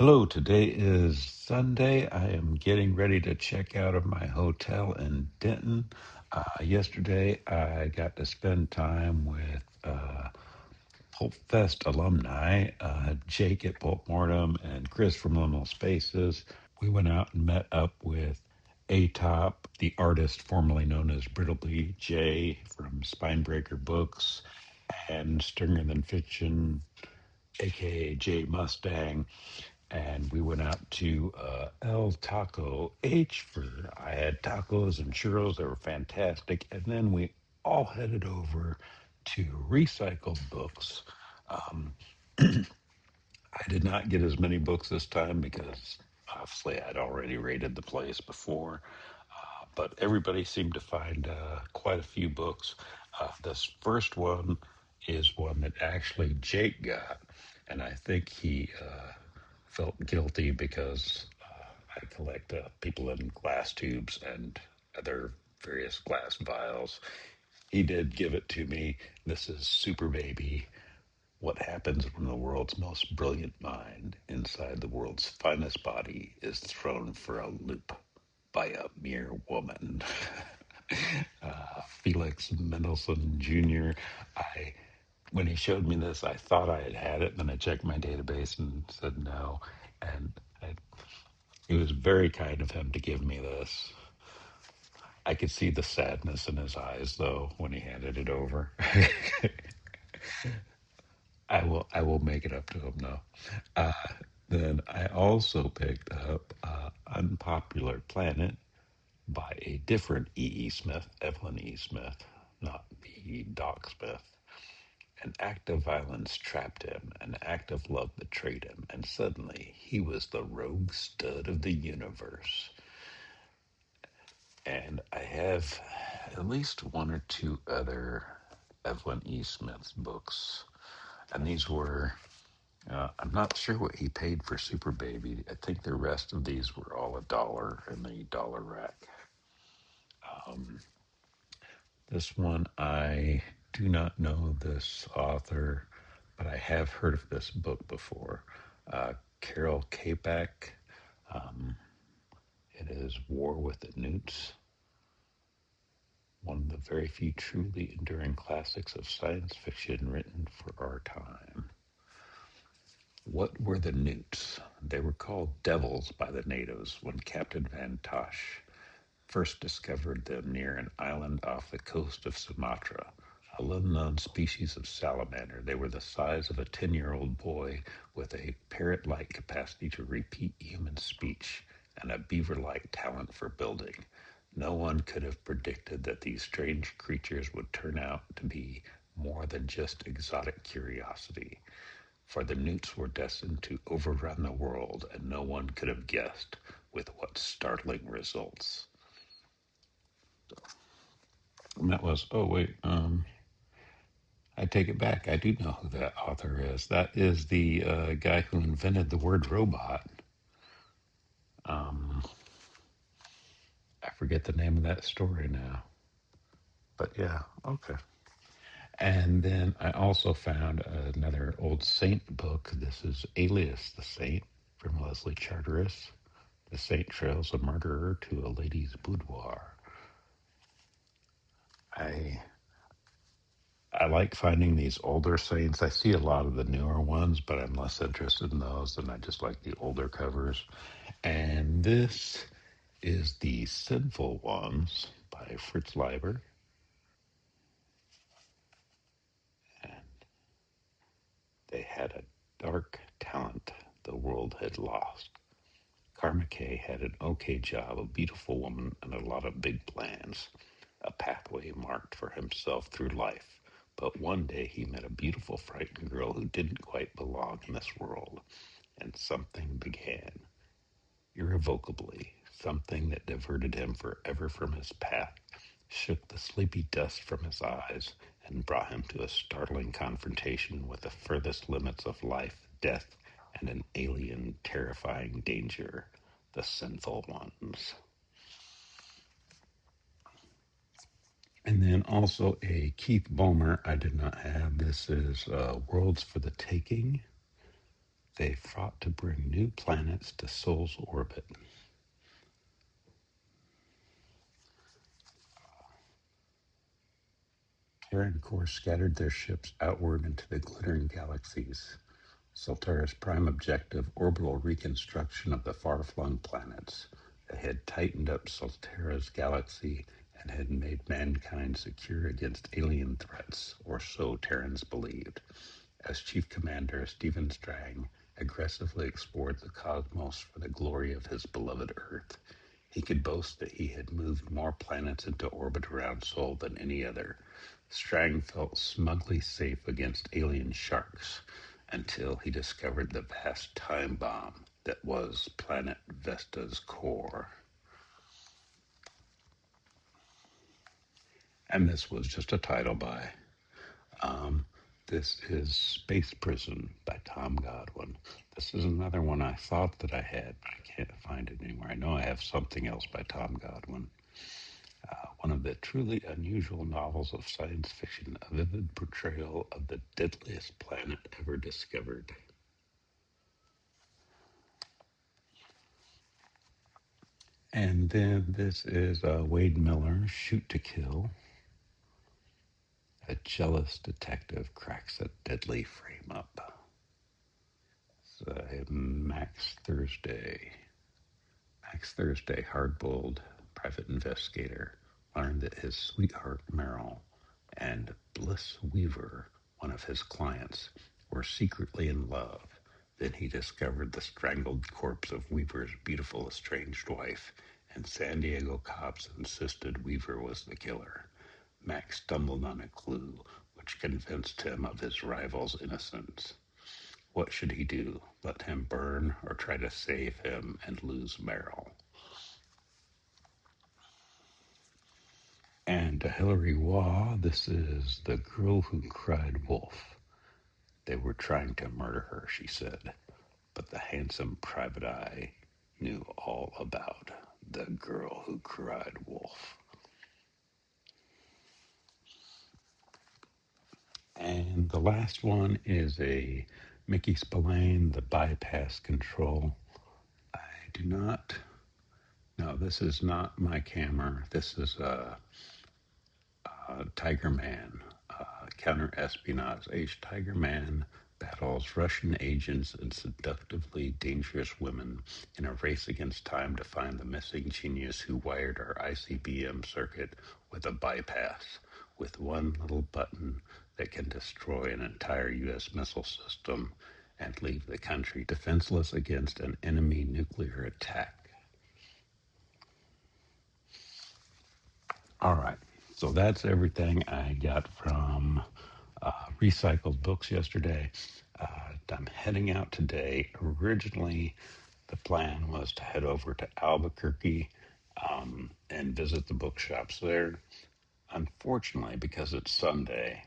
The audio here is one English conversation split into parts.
Hello, today is Sunday. I am getting ready to check out of my hotel in Denton. Yesterday, I got to spend time with PulpFest alumni, Jake at Pulp Mortem and Chris from Liminal Spaces. We went out and met up with A-Top, the artist formerly known as Brittleby, Jay from Spinebreaker Books, and Stringer Than Fiction, aka Jay Mustang, and we went out to El Taco H for I had tacos and churros. They were fantastic, and then we all headed over to Recycled Books. Um, I did not get as many books this time because obviously I'd already rated the place before, but everybody seemed to find quite a few books. This first one is one that actually Jake got, and I think he felt guilty because I collect people in glass tubes and other various glass vials. He did give it to me. This is Super Baby. What happens when the world's most brilliant mind inside the world's finest body is thrown for a loop by a mere woman? Felix Mendelssohn Jr. I When he showed me this, I thought I had it, and then I checked my database and said no. And it was very kind of him to give me this. I could see the sadness in his eyes, though, when he handed it over. I will make it up to him now. Uh, then I also picked up Unpopular Planet by a different E. E. Smith, Evelyn E. Smith, not the Doc Smith. An act of violence trapped him, an act of love betrayed him, and suddenly he was the rogue stud of the universe. And I have at least one or two other Evelyn E. Smith's books. And these were, I'm not sure what he paid for Super Baby. I think the rest of these were all $1 in the dollar rack. Um, this one, I do not know this author, but I have heard of this book before. Carol Capac. Um, it is War with the Newts, one of the very few truly enduring classics of science fiction written for our time. What were the Newts? They were called devils by the natives when Captain Van Tosh first discovered them near an island off the coast of Sumatra. A little-known species of salamander, they were the size of a 10-year-old boy with a parrot-like capacity to repeat human speech and a beaver-like talent for building. No one could have predicted that these strange creatures would turn out to be more than just exotic curiosity, for the newts were destined to overrun the world, and no one could have guessed with what startling results. And that was, oh wait, I take it back. I do know who that author is. That is the guy who invented the word robot. Um, I forget the name of that story now. But yeah, okay. And then I also found another old Saint book. This is Alias the Saint from Leslie Charteris. The Saint trails a murderer to a lady's boudoir. I I like finding these older saints. I see a lot of the newer ones, but I'm less interested in those, and I just like the older covers. And this is The Sinful Ones by Fritz Leiber. And they had a dark talent the world had lost. Karma K had an okay job, a beautiful woman, and a lot of big plans. A pathway marked for himself through life. But one day he met a beautiful, frightened girl who didn't quite belong in this world. And something began, irrevocably, something that diverted him forever from his path, shook the sleepy dust from his eyes, and brought him to a startling confrontation with the furthest limits of life, death, and an alien, terrifying danger, the sinful ones. And then also a Keith Bomer I did not have. This is Worlds for the Taking. They fought to bring new planets to Sol's orbit. Terran Corps scattered their ships outward into the glittering galaxies. Solterra's prime objective, orbital reconstruction of the far-flung planets. They had tightened up Solterra's galaxy and had made mankind secure against alien threats, or so Terrans believed. As Chief Commander, Stephen Strang aggressively explored the cosmos for the glory of his beloved Earth. He could boast that he had moved more planets into orbit around Sol than any other. Strang felt smugly safe against alien sharks until he discovered the vast time bomb that was planet Vesta's core. And this was just a title by. This is Space Prison by Tom Godwin. This is another one I thought that I had, but I can't find it anymore. I know I have something else by Tom Godwin. One of the truly unusual novels of science fiction, a vivid portrayal of the deadliest planet ever discovered. And then this is Wade Miller, Shoot to Kill. A jealous detective cracks a deadly frame-up. It's Max Thursday. Max Thursday, hard-boiled private investigator, learned that his sweetheart Merrill and Bliss Weaver, one of his clients, were secretly in love. Then he discovered the strangled corpse of Weaver's beautiful estranged wife, and San Diego cops insisted Weaver was the killer. Max stumbled on a clue which convinced him of his rival's innocence. What should he do? Let him burn or try to save him and lose Merrill? And to Hilary Waugh, this is The Girl Who Cried Wolf. They were trying to murder her, she said, but the handsome private eye knew all about The Girl Who Cried Wolf. And the last one is a Mickey Spillane, The Bypass Control. I do not, no, this is not my camera. This is Tiger Man, counter-espionage. Tiger Man battles Russian agents and seductively dangerous women in a race against time to find the missing genius who wired our ICBM circuit with a bypass, with one little button that can destroy an entire U.S. missile system and leave the country defenseless against an enemy nuclear attack. All right, so that's everything I got from recycled books yesterday. I'm heading out today. Originally, the plan was to head over to Albuquerque and visit the bookshops there. Unfortunately, because it's Sunday,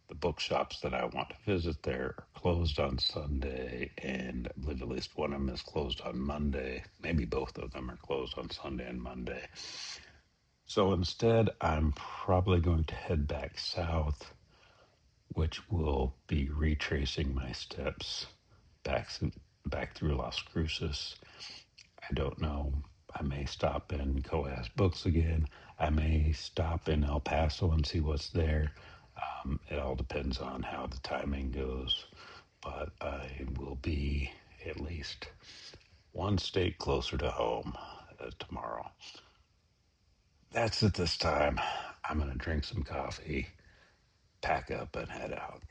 the bookshops that I want to visit there are closed on Sunday, and I believe at least one of them is closed on Monday. Maybe both of them are closed on Sunday and Monday. So instead, I'm probably going to head back south, which will be retracing my steps back through Las Cruces. I don't know. I may stop in Coas Books again. I may stop in El Paso and see what's there. It all depends on how the timing goes. But I will be at least one state closer to home tomorrow. That's it this time. I'm going to drink some coffee, pack up, and head out.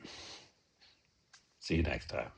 See you next time.